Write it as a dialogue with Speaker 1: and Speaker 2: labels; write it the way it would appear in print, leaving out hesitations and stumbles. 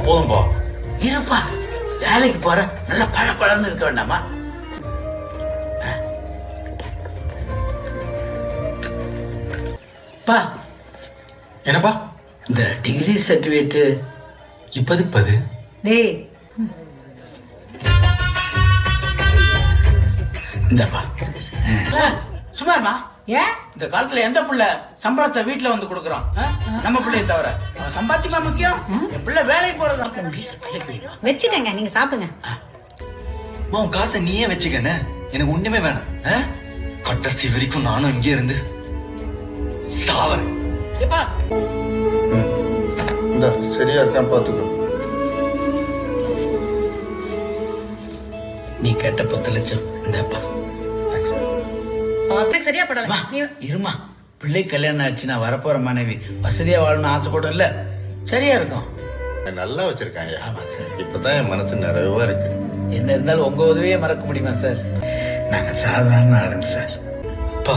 Speaker 1: போதும்பா.
Speaker 2: இருப்பா, வேலைக்கு போற நல்ல பழப்பழம்னு இருக்க வேண்டாமா? பா,
Speaker 1: என்னப்பா
Speaker 2: இந்த டிகிரி சர்டிபிகேட்
Speaker 1: இப்பதுக்கு பது?
Speaker 3: டேய்
Speaker 2: இந்தப்பா. சும்மாமா,
Speaker 3: ஏன்
Speaker 2: இந்த காலத்துல எந்த பிள்ளை சம்பளத்தை வீட்டுல வந்து கொடுக்கறோம்? நம்ம பிள்ளையை தவிர அவன் சம்பாத்தியமா முக்கியம். என் பிள்ளை வேலைக்கு போறதான்.
Speaker 3: வச்சுக்கங்க, நீங்க சாப்பிடுங்க.
Speaker 1: உன் காசை நீயே வச்சுக்கண்ணே, எனக்கு ஒண்ணுமே வேணாம். கடைசி வரைக்கும் நானும் இங்கே இருந்து சாவறேன்.
Speaker 4: இந்த சரியா இருக்கான்னு பாத்துக்கோ.
Speaker 2: நீ கேட்ட 10 லட்சம் இந்தப்பா.
Speaker 3: சரியா படல.
Speaker 2: இருமா, பிள்ளை கல்யாணம் ஆச்சுன்னா வரப்போற மனைவி வசதியா வாழணும்னு ஆசைப்படும் இல்ல, சரியா இருக்கும்.
Speaker 4: நல்லா வச்சிருக்காங்க.
Speaker 2: ஆமா சார்,
Speaker 4: இப்பதான் என் மனசு நிறைவா இருக்கு.
Speaker 2: என்ன இருந்தாலும் உங்க உதவியே மறக்க முடியுமா சார்? நாங்க சாதாரண ஆளுங்க சார்.
Speaker 1: அப்பா